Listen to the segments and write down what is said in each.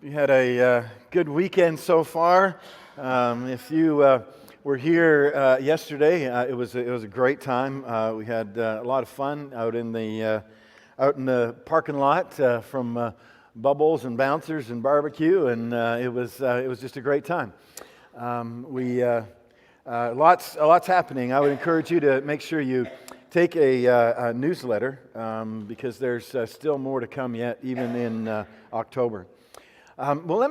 You had a good weekend so far. If you were here yesterday, it was a great time. We had a lot of fun out in the parking lot from bubbles and bouncers and barbecue, and it was just a great time. Lots happening. I would encourage you to make sure you take a newsletter because there's still more to come yet, even in October. Well, let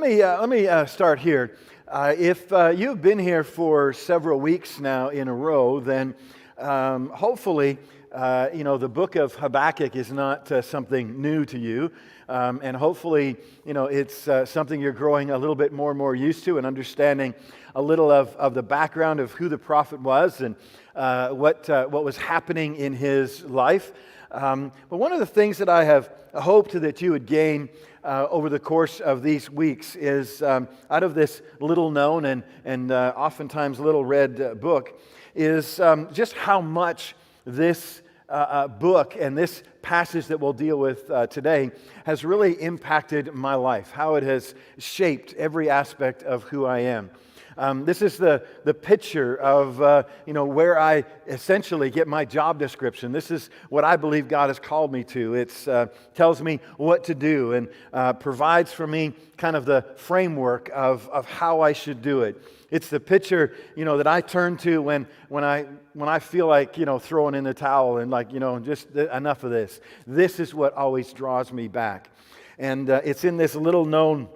me start here. If you've been here for several weeks now in a row, then hopefully, the book of Habakkuk is not something new to you. And hopefully, it's something you're growing a little bit more and more used to and understanding a little of the background of who the prophet was and what was happening in his life. But one of the things that I have hoped that you would gain over the course of these weeks is out of this little known and oftentimes little read book is just how much this book and this passage that we'll deal with today has really impacted my life, how it has shaped every aspect of who I am. This is the picture of where I essentially get my job description. This is what I believe God has called me to. It tells me what to do and provides for me kind of the framework of how I should do it. It's the picture that I turn to when I feel like throwing in the towel and just enough of this. This is what always draws me back, and it's in this little known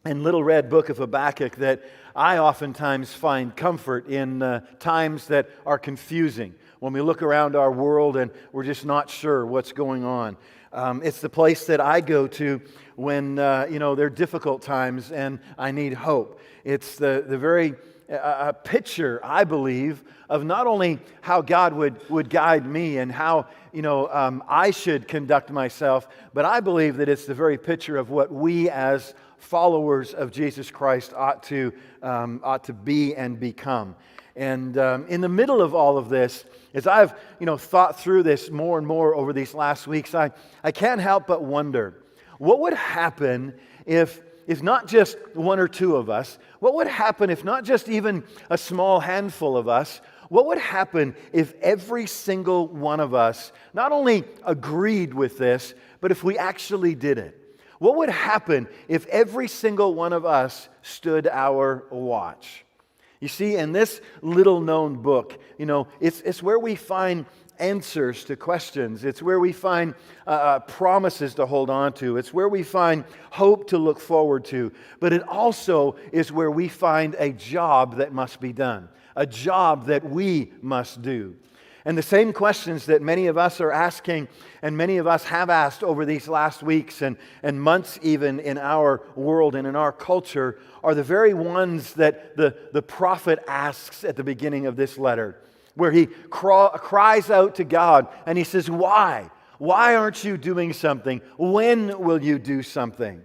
and little read book of Habakkuk that I oftentimes find comfort in times that are confusing. When we look around our world and we're just not sure what's going on. It's the place that I go to when there are difficult times and I need hope. It's the very picture, I believe, of not only how God would guide me and how I should conduct myself, but I believe that it's the very picture of what we as followers of Jesus Christ ought to be and become. And in the middle of all of this, as I've thought through this more and more over these last weeks, I can't help but wonder what would happen if not just one or two of us, what would happen if not just even a small handful of us, what would happen if every single one of us not only agreed with this, but if we actually did it? What would happen if every single one of us stood our watch? You see, in this little-known book, it's where we find answers to questions. It's where we find promises to hold on to. It's where we find hope to look forward to. But it also is where we find a job that must be done, a job that we must do. And the same questions that many of us are asking and many of us have asked over these last weeks and months even in our world and in our culture are the very ones that the prophet asks at the beginning of this letter, where he cries out to God and he says, why? Why aren't you doing something? When will you do something?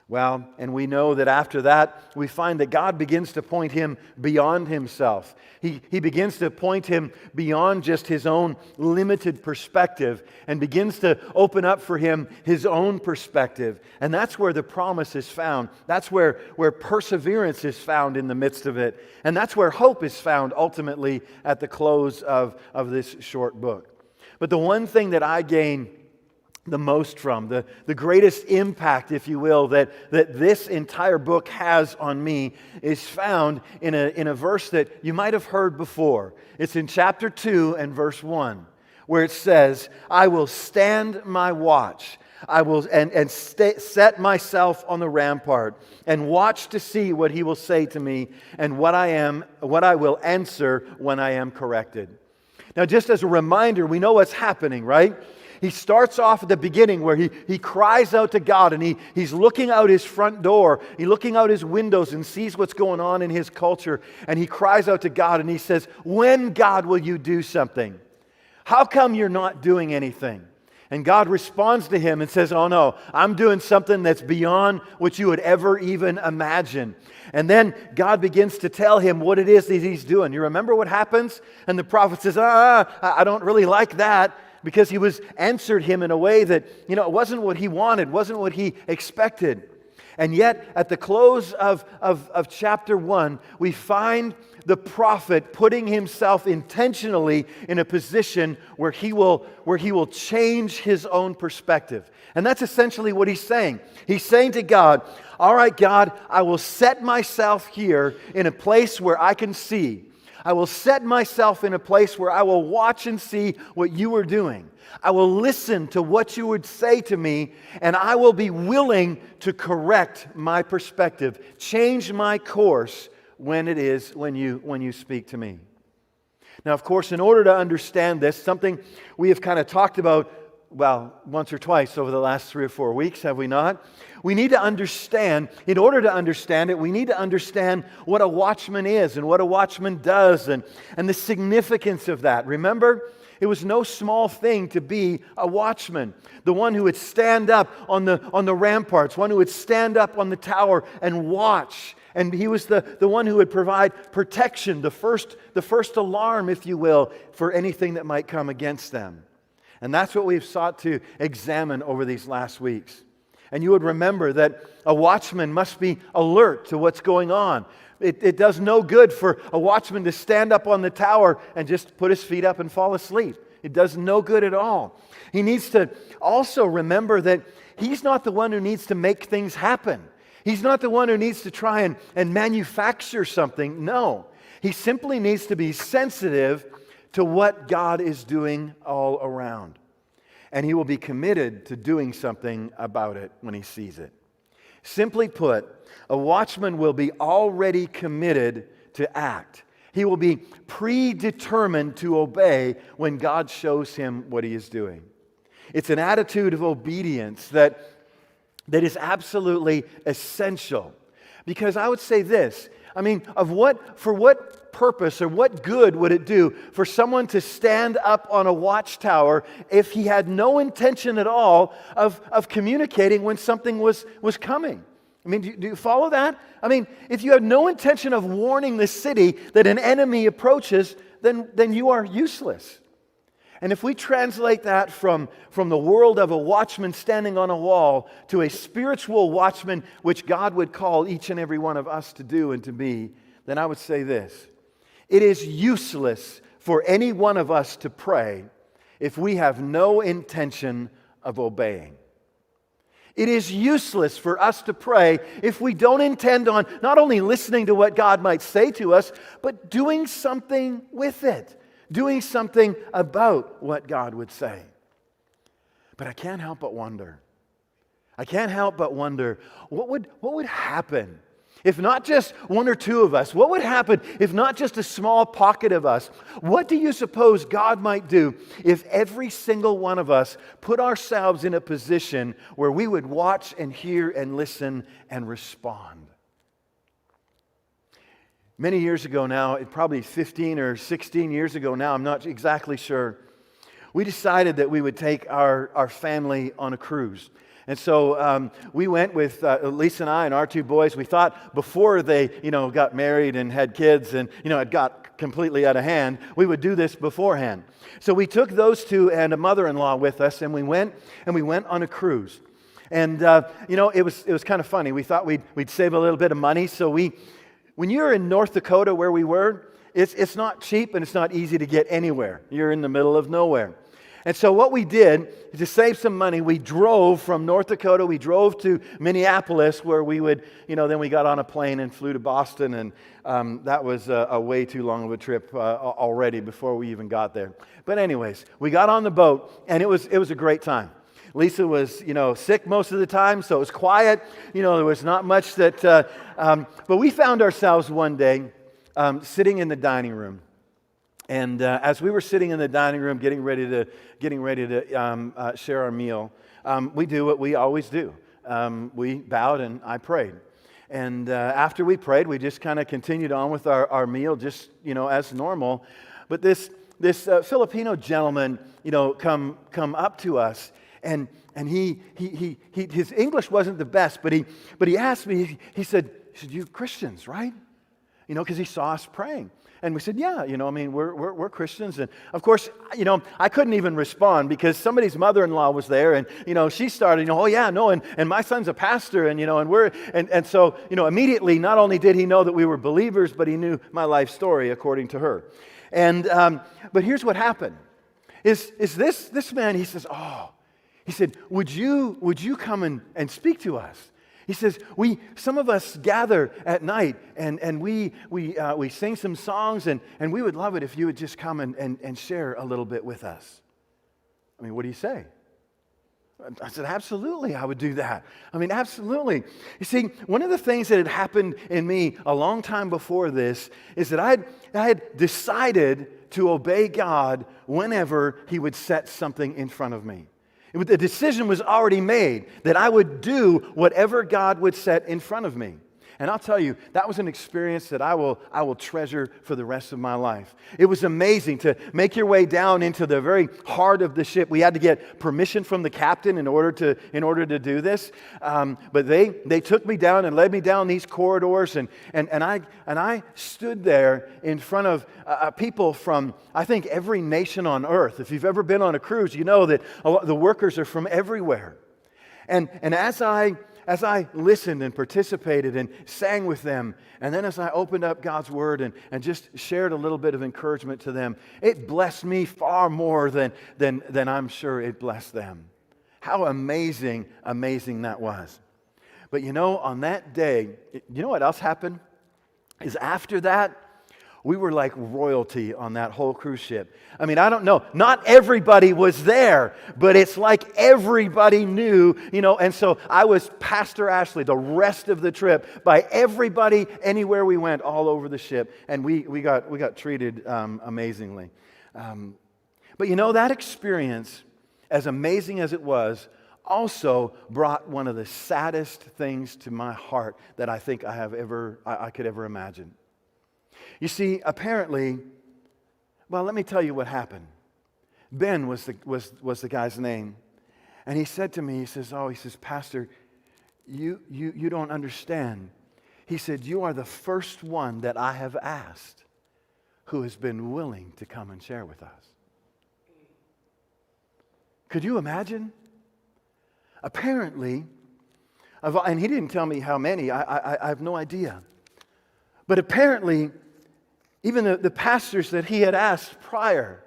Well, and we know that after that, we find that God begins to point him beyond himself. He begins to point him beyond just his own limited perspective and begins to open up for him his own perspective. And that's where the promise is found. That's where perseverance is found in the midst of it. And that's where hope is found ultimately at the close of this short book. But the one thing that I gain the most from, the greatest impact, if you will, that this entire book has on me is found in a verse that you might have heard before. It's in chapter 2 and verse 1, where it says, I will stand my watch. I will set myself on the rampart and watch to see what he will say to me and what I will answer when I am corrected. Now, just as a reminder, we know what's happening, right? He starts off at the beginning where he cries out to God and he's looking out his front door, he's looking out his windows and sees what's going on in his culture, and he cries out to God and he says, when, God, will you do something? How come you're not doing anything? And God responds to him and says, oh no, I'm doing something that's beyond what you would ever even imagine. And then God begins to tell him what it is that he's doing. You remember what happens? And the prophet says, I don't really like that. Because he was answered him in a way that, it wasn't what he wanted, wasn't what he expected. And yet, at the close of chapter 1, we find the prophet putting himself intentionally in a position where he will change his own perspective. And that's essentially what he's saying. He's saying to God, all right, God, I will set myself here in a place where I can see. I will set myself in a place where I will watch and see what you are doing. I will listen to what you would say to me, and I will be willing to correct my perspective, change my course when you speak to me. Now, of course, in order to understand this, something we have kind of talked about, well, once or twice over the last 3 or 4 weeks, have we not? We need to understand, in order to understand it, we need to understand what a watchman is and what a watchman does and the significance of that. Remember, it was no small thing to be a watchman, the one who would stand up on the ramparts, one who would stand up on the tower and watch. And he was the one who would provide protection, the first alarm, if you will, for anything that might come against them. And that's what we've sought to examine over these last weeks. And you would remember that a watchman must be alert to what's going on. It does no good for a watchman to stand up on the tower and just put his feet up and fall asleep. It does no good at all. He needs to also remember that he's not the one who needs to make things happen. He's not the one who needs to try and manufacture something. No. He simply needs to be sensitive to what God is doing all around. And he will be committed to doing something about it when he sees it. Simply put, a watchman will be already committed to act. He will be predetermined to obey when God shows him what he is doing. It's an attitude of obedience that is absolutely essential. Because I would say this, for what purpose or what good would it do for someone to stand up on a watchtower if he had no intention at all of communicating when something was coming? Do you follow that? If you have no intention of warning the city that an enemy approaches, then you are useless. And if we translate that from the world of a watchman standing on a wall to a spiritual watchman, which God would call each and every one of us to do and to be, then I would say this. It is useless for any one of us to pray if we have no intention of obeying. It is useless for us to pray if we don't intend on not only listening to what God might say to us, but doing something with it. Doing something about what God would say. But I can't help but wonder. What would happen if not just one or two of us? What would happen if not just a small pocket of us? What do you suppose God might do if every single one of us put ourselves in a position where we would watch and hear and listen and respond? Many years ago now, probably 15 or 16 years ago now, I'm not exactly sure, we decided that we would take our family on a cruise. And so we went with Lisa and I and our two boys. We thought before they, got married and had kids and, it got completely out of hand, we would do this beforehand. So we took those two and a mother-in-law with us, and we went on a cruise. And, it was kind of funny. We thought we'd save a little bit of money, so when you're in North Dakota where we were, it's not cheap and it's not easy to get anywhere. You're in the middle of nowhere. And so what we did, to save some money, we drove from North Dakota, we drove to Minneapolis where we would, then we got on a plane and flew to Boston, and that was a way too long of a trip already before we even got there. But anyways, we got on the boat and it was a great time. Lisa was, sick most of the time, so it was quiet. There was not much that... but we found ourselves one day sitting in the dining room. And as we were sitting in the dining room getting ready to share our meal, we do what we always do. We bowed and I prayed. And after we prayed, we just kind of continued on with our meal just, as normal. But this Filipino gentleman, come up to us. And his English wasn't the best, but he asked me, he said, "You Christians, right?" Because he saw us praying. And we said, yeah, we're Christians. And of course, I couldn't even respond because somebody's mother-in-law was there, and, she started, oh yeah, no, and my son's a pastor, and so, immediately, not only did he know that we were believers, but he knew my life story according to her. And, but here's what happened, is this man, he said, would you come and speak to us? He says, some of us gather at night and we sing some songs and we would love it if you would just come and share a little bit with us. I mean, what do you say? I said, absolutely, I would do that. I mean, absolutely. You see, one of the things that had happened in me a long time before this is that I had decided to obey God whenever He would set something in front of me. The decision was already made that I would do whatever God would set in front of me. And I'll tell you, that was an experience that I will treasure for the rest of my life. It was amazing to make your way down into the very heart of the ship. We had to get permission from the captain in order to do this. But they took me down and led me down these corridors, and I stood there in front of people from, I think, every nation on earth. If you've ever been on a cruise, you know that the workers are from everywhere. And as I listened and participated and sang with them, and then as I opened up God's Word and just shared a little bit of encouragement to them, it blessed me far more than I'm sure it blessed them. How amazing that was. But on that day, you know what else happened? Is after that, we were like royalty on that whole cruise ship. I mean, I don't know. Not everybody was there, but it's like everybody knew, and so I was Pastor Ashley the rest of the trip by everybody anywhere we went all over the ship, and we got treated amazingly. But that experience, as amazing as it was, also brought one of the saddest things to my heart that I think I could ever imagine. You see, apparently, well, let me tell you what happened. Ben was the guy's name. And he said to me, he says, Pastor, you don't understand. He said, you are the first one that I have asked who has been willing to come and share with us. Could you imagine? Apparently, and he didn't tell me how many, I have no idea. But apparently, even the pastors that he had asked prior,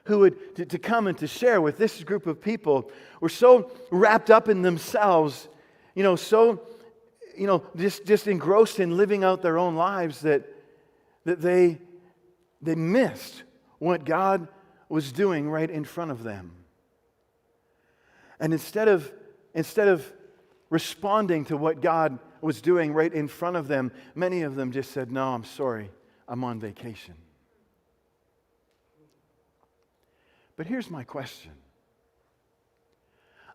who would to come and to share with this group of people, were so wrapped up in themselves, just engrossed in living out their own lives that they missed what God was doing right in front of them. And instead of responding to what God was doing right in front of them, many of them just said, no, I'm sorry, I'm on vacation. But here's my question.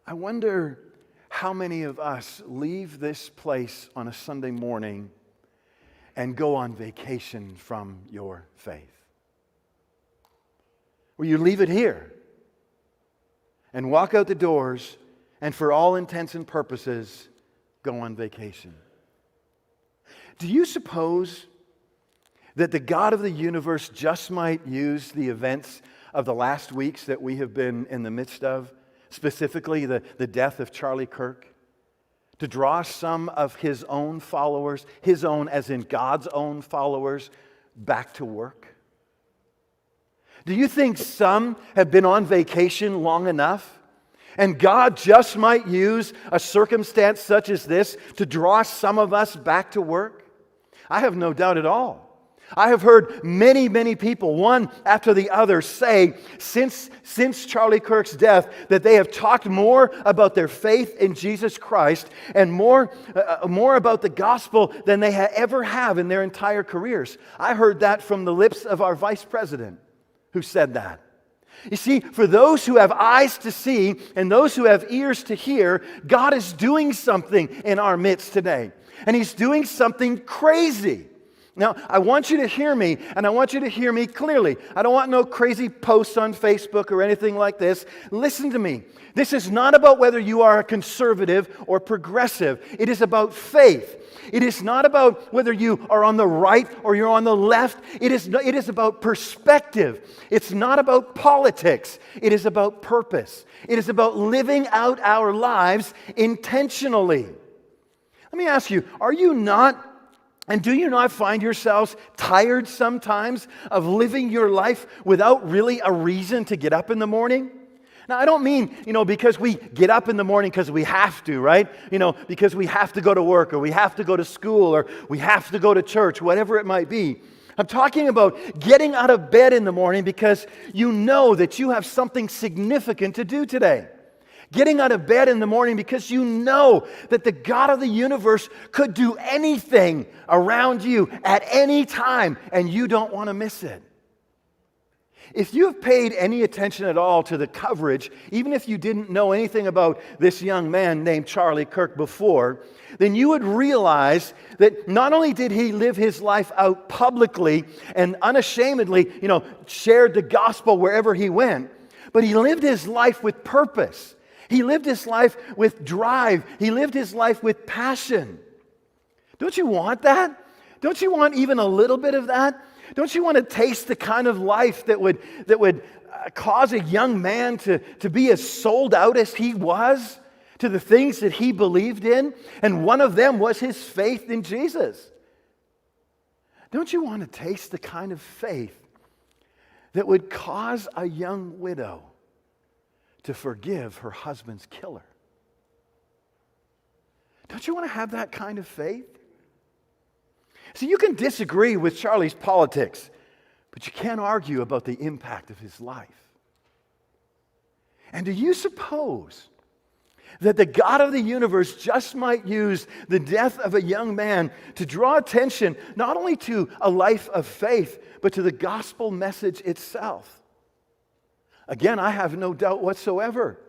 I wonder how many of us leave this place on a Sunday morning and go on vacation from your faith. Will you leave it here and walk out the doors and for all intents and purposes go on vacation? Do you suppose that the God of the universe just might use the events of the last weeks that we have been in the midst of, specifically the death of Charlie Kirk, to draw some of His own followers, His own as in God's own followers, back to work? Do you think some have been on vacation long enough, and God just might use a circumstance such as this to draw some of us back to work? I have no doubt at all. I have heard many, many people, one after the other, say since Charlie Kirk's death that they have talked more about their faith in Jesus Christ and more about the gospel than they ever have in their entire careers. I heard that from the lips of our vice president who said that. You see, for those who have eyes to see and those who have ears to hear, God is doing something in our midst today. And He's doing something crazy. Now, I want you to hear me, and I want you to hear me clearly. I don't want no crazy posts on Facebook or anything like this. Listen to me. This is not about whether you are a conservative or progressive. It is about faith. It is not about whether you are on the right or you're on the left. It is about perspective. It's not about politics. It is about purpose. It is about living out our lives intentionally. Let me ask you, are you not, and do you not find yourselves tired sometimes of living your life without really a reason to get up in the morning? Now, I don't mean, because we get up in the morning because we have to, right? Because we have to go to work, or we have to go to school, or we have to go to church, whatever it might be. I'm talking about getting out of bed in the morning because you know that you have something significant to do today. Getting out of bed in the morning because you know that the God of the universe could do anything around you at any time, and you don't want to miss it. If you have paid any attention at all to the coverage, even if you didn't know anything about this young man named Charlie Kirk before, then you would realize that not only did he live his life out publicly and unashamedly, shared the gospel wherever he went, but he lived his life with purpose. He lived his life with drive. He lived his life with passion. Don't you want that? Don't you want even a little bit of that? Don't you want to taste the kind of life that would cause a young man to be as sold out as he was to the things that he believed in? And one of them was his faith in Jesus. Don't you want to taste the kind of faith that would cause a young widow to forgive her husband's killer? Don't you want to have that kind of faith? See, you can disagree with Charlie's politics, but you can't argue about the impact of his life. And do you suppose that the God of the universe just might use the death of a young man to draw attention not only to a life of faith, but to the gospel message itself? Again, I have no doubt whatsoever.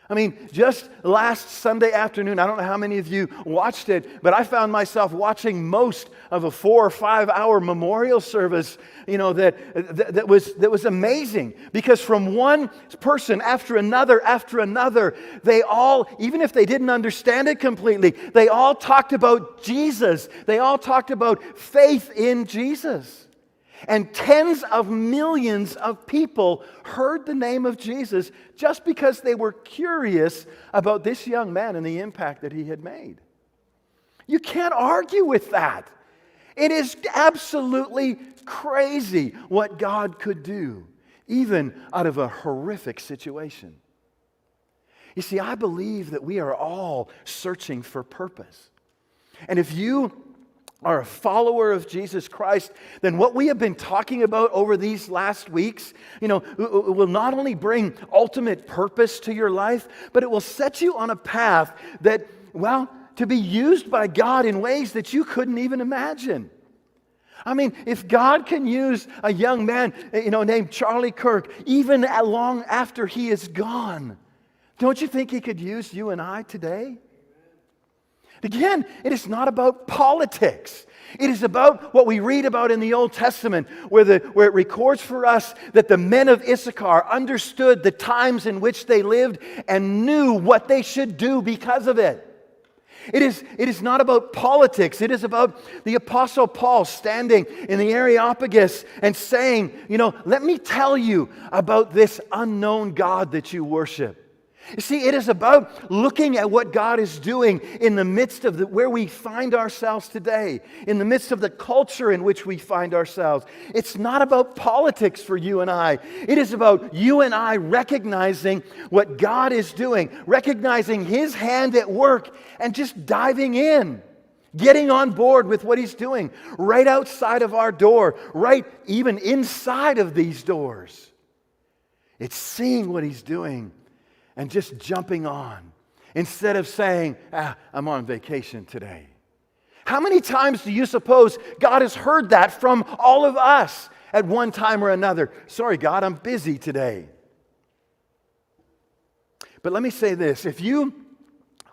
I mean, just last Sunday afternoon, I don't know how many of you watched it, but I found myself watching most of a 4 or 5 hour memorial service, that was amazing. Because from one person after another, they all, even if they didn't understand it completely, they all talked about Jesus. They all talked about faith in Jesus. And tens of millions of people heard the name of Jesus just because they were curious about this young man and the impact that he had made. You can't argue with that. It is absolutely crazy what God could do, even out of a horrific situation. You see, I believe that we are all searching for purpose. And if you are a follower of Jesus Christ, then what we have been talking about over these last weeks, will not only bring ultimate purpose to your life, but it will set you on a path that, to be used by God in ways that you couldn't even imagine. I mean, if God can use a young man, named Charlie Kirk, even long after he is gone, don't you think he could use you and I today? Again, it is not about politics. It is about what we read about in the Old Testament, where it records for us that the men of Issachar understood the times in which they lived and knew what they should do because of it. It is not about politics. It is about the Apostle Paul standing in the Areopagus and saying, let me tell you about this unknown God that you worship. You see, it is about looking at what God is doing in the midst of where we find ourselves today, in the midst of the culture in which we find ourselves. It's not about politics for you and I. It is about you and I recognizing what God is doing, recognizing His hand at work, and just diving in, getting on board with what He's doing right outside of our door, right even inside of these doors. It's seeing what He's doing and just jumping on instead of saying, I'm on vacation today. How many times do you suppose God has heard that from all of us at one time or another? Sorry, God, I'm busy today. But let me say this. If you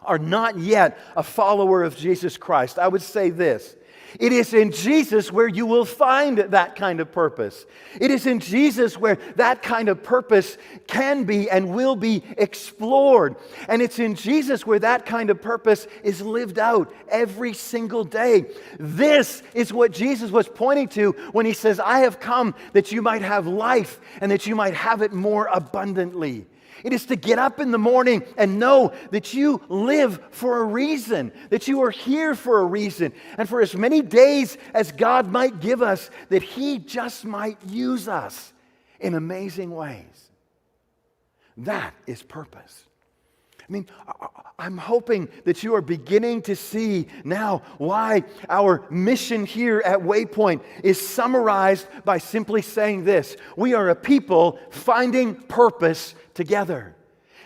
are not yet a follower of Jesus Christ, I would say this. It is in Jesus where you will find that kind of purpose. It is in Jesus where that kind of purpose can be and will be explored. And it's in Jesus where that kind of purpose is lived out every single day. This is what Jesus was pointing to when he says, I have come that you might have life and that you might have it more abundantly. It is to get up in the morning and know that you live for a reason, that you are here for a reason, and for as many days as God might give us, that He just might use us in amazing ways. That is purpose. I mean, I'm hoping that you are beginning to see now why our mission here at Waypoint is summarized by simply saying this: we are a people finding purpose together.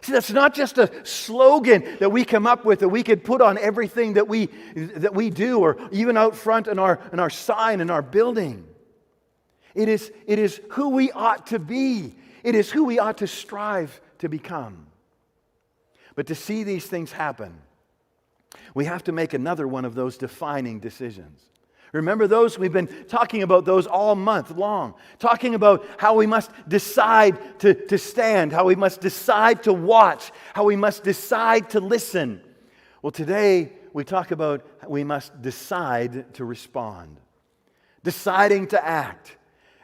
See, that's not just a slogan that we come up with that we could put on everything that we do, or even out front in our sign in our building. It is who we ought to be. It is who we ought to strive to become. But to see these things happen, we have to make another one of those defining decisions. Remember those? We've been talking about those all month long. Talking about how we must decide to stand, how we must decide to watch, how we must decide to listen. Well, today we talk about we must decide to respond. Deciding to act.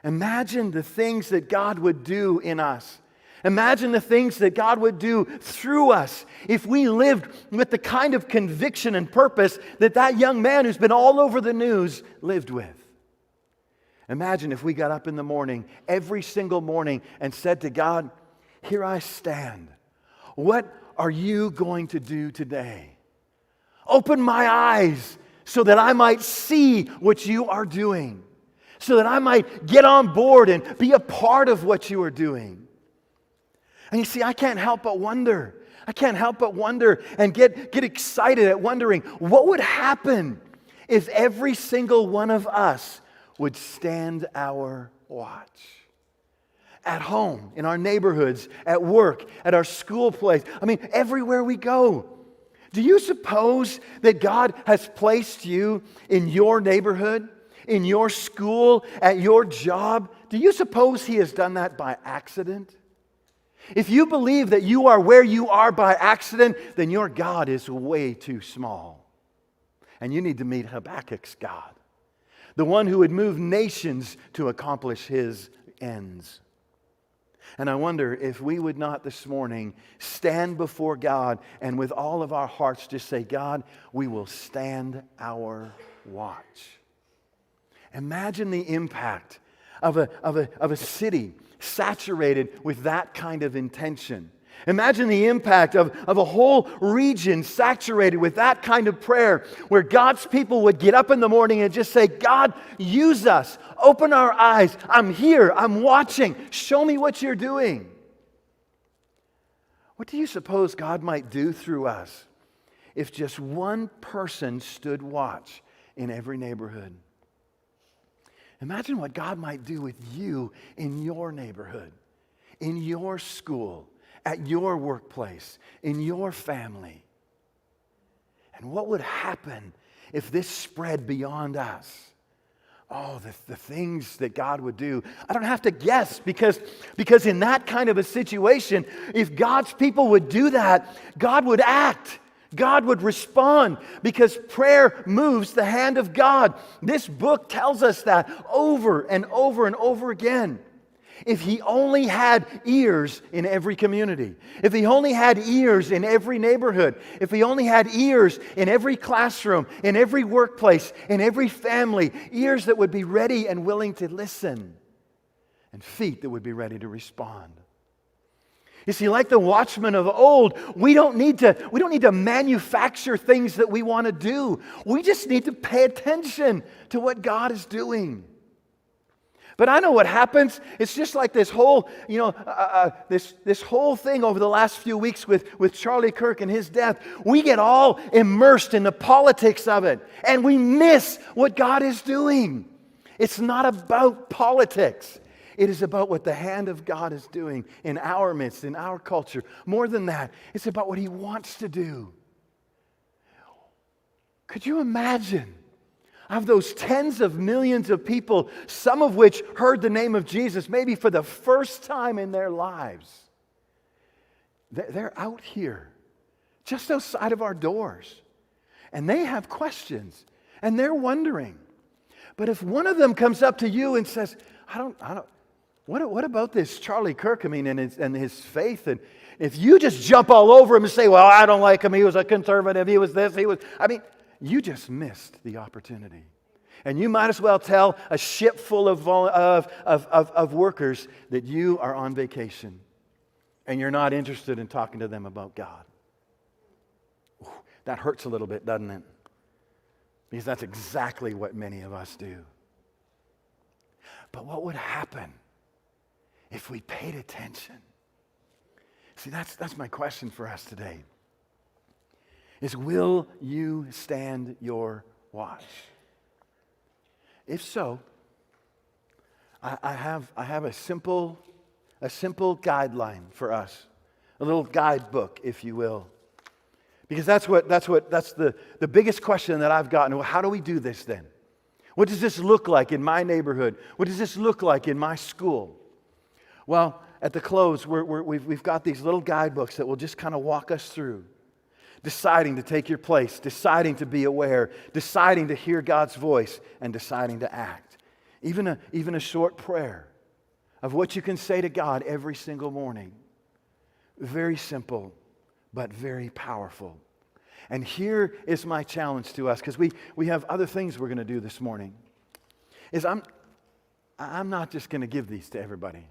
Imagine the things that God would do in us. Imagine the things that God would do through us if we lived with the kind of conviction and purpose that that young man who's been all over the news lived with. Imagine if we got up in the morning, every single morning, and said to God, here I stand. What are you going to do today? Open my eyes so that I might see what you are doing, so that I might get on board and be a part of what you are doing. And you see, I can't help but wonder. I can't help but wonder and get excited at wondering what would happen if every single one of us would stand our watch. At home, in our neighborhoods, at work, at our school place. I mean, everywhere we go. Do you suppose that God has placed you in your neighborhood, in your school, at your job? Do you suppose He has done that by accident? If you believe that you are where you are by accident, then your God is way too small. And you need to meet Habakkuk's God, the one who would move nations to accomplish His ends. And I wonder if we would not this morning stand before God and with all of our hearts just say, God, we will stand our watch. Imagine the impact of a city saturated with that kind of intention. Imagine the impact of a whole region saturated with that kind of prayer, where God's people would get up in the morning and just say, God, use us. Open our eyes. I'm here. I'm watching. Show me what you're doing. What do you suppose God might do through us if just one person stood watch in every neighborhood? Imagine what God might do with you in your neighborhood, in your school, at your workplace, in your family. And what would happen if this spread beyond us? Oh, the things that God would do. I don't have to guess, because in that kind of a situation, if God's people would do that, God would act. God would respond, because prayer moves the hand of God. This book tells us that over and over and over again. If He only had ears in every community, if He only had ears in every neighborhood, if He only had ears in every classroom, in every workplace, in every family, ears that would be ready and willing to listen, and feet that would be ready to respond. You see, like the watchmen of old, we don't need to manufacture things that we want to do. We just need to pay attention to what God is doing. But I know what happens. It's just like this whole, this whole thing over the last few weeks with Charlie Kirk and his death. We get all immersed in the politics of it, and we miss what God is doing. It's not about politics. It is about what the hand of God is doing in our midst, in our culture. More than that, it's about what He wants to do. Could you imagine of those tens of millions of people, some of which heard the name of Jesus maybe for the first time in their lives. They're out here, just outside of our doors. And they have questions, and they're wondering. But if one of them comes up to you and says, what about this Charlie Kirk, and his faith? And if you just jump all over him and say, well, I don't like him, he was a conservative, he was this, you just missed the opportunity. And you might as well tell a ship full of workers that you are on vacation and you're not interested in talking to them about God. Ooh, that hurts a little bit, doesn't it? Because that's exactly what many of us do. But what would happen if we paid attention? See, that's my question for us today. Is will you stand your watch? If so, I have a simple guideline for us, a little guidebook, if you will, because that's the biggest question that I've gotten. Well, how do we do this then? What does this look like in my neighborhood? What does this look like in my school? Well, at the close, we've got these little guidebooks that will just kind of walk us through. Deciding to take your place, deciding to be aware, deciding to hear God's voice, and deciding to act. Even a short prayer of what you can say to God every single morning. Very simple, but very powerful. And here is my challenge to us, because we have other things we're going to do this morning. Is I'm not just going to give these to everybody.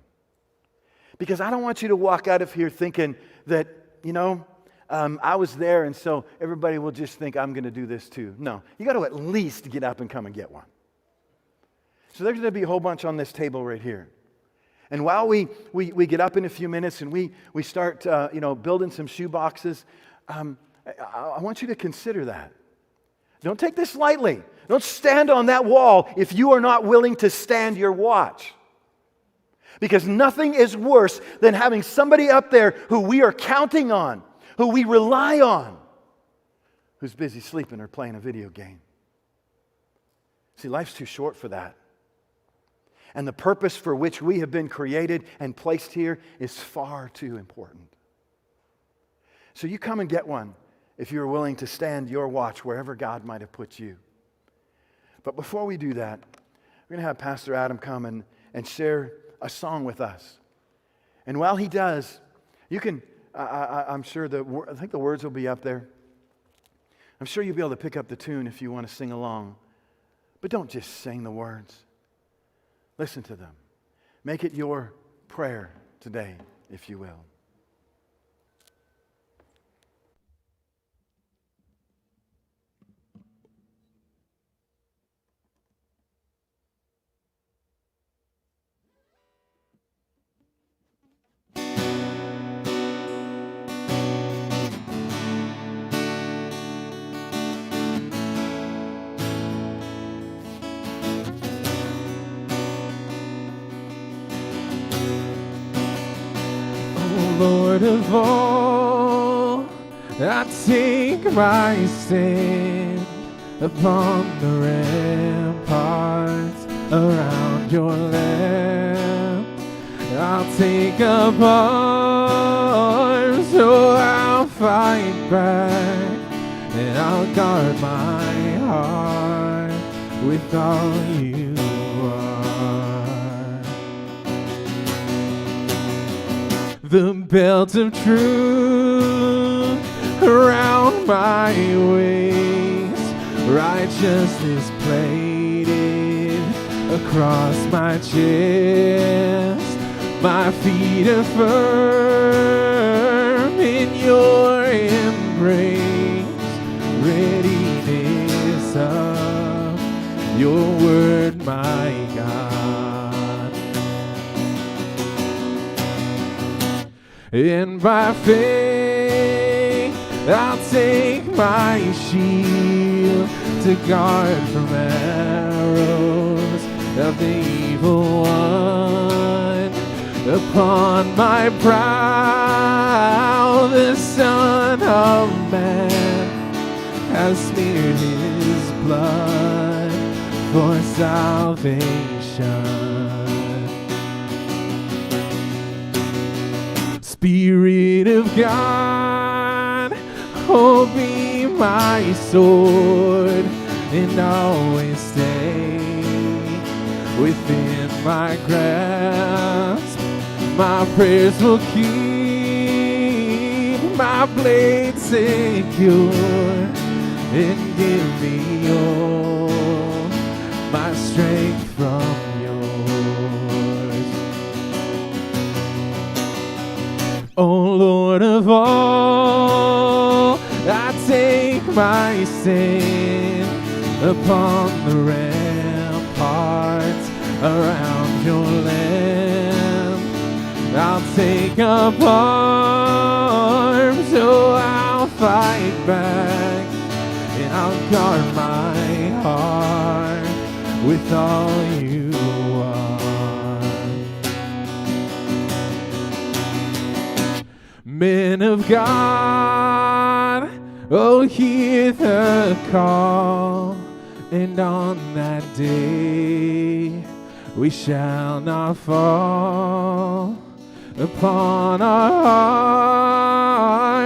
Because I don't want you to walk out of here thinking that, I was there, and so everybody will just think I'm going to do this too. No, you got to at least get up and come and get one. So there's going to be a whole bunch on this table right here. And while we get up in a few minutes and we start building some shoe boxes, I want you to consider that. Don't take this lightly. Don't stand on that wall if you are not willing to stand your watch. Because nothing is worse than having somebody up there who we are counting on, who we rely on, who's busy sleeping or playing a video game. See, life's too short for that. And the purpose for which we have been created and placed here is far too important. So you come and get one if you're willing to stand your watch wherever God might have put you. But before we do that, we're going to have Pastor Adam come and share a song with us. And while he does, you can... I'm sure I think the words will be up there. I'm sure you'll be able to pick up the tune if you want to sing along. But don't just sing the words. Listen to them. Make it your prayer today, if you will. Lord of all, I take my stand upon the ramparts around your land. I'll take up arms, so I'll fight back, and I'll guard my heart with all you are. The belt of truth around my waist, righteousness plated across my chest. My feet are firm in your embrace, readiness of your word, my God. And by faith I'll take my shield to guard from arrows of the evil one. Upon my brow the Son of Man has smeared his blood, for salvation. Spirit of God, oh, be my sword, and always stay within my grasp. My prayers will keep my blade secure, and give me all my strength from yours. O Lord of all, I take my stand upon the ramparts around your land. I'll take up arms, oh, I'll fight back, and I'll guard my heart with all you are. Men of God, oh, hear the call, and on that day we shall not fall. Upon our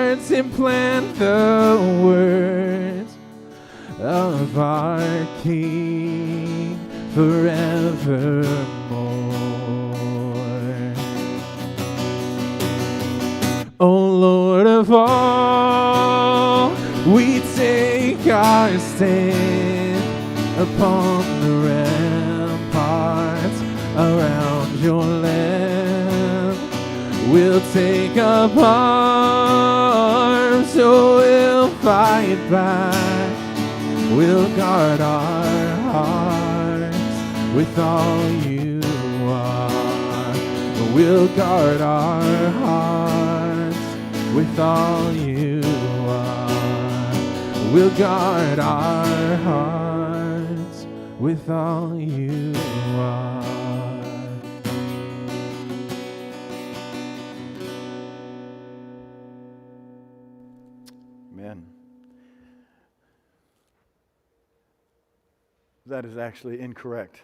hearts implant the words of our King forevermore. O Lord of all, we take our stand upon the ramparts around your land. We'll take up arms, so we'll fight back. We'll guard our hearts with all you are. We'll guard our hearts with all you are. We'll guard our hearts with all you are. Amen. That is actually incorrect.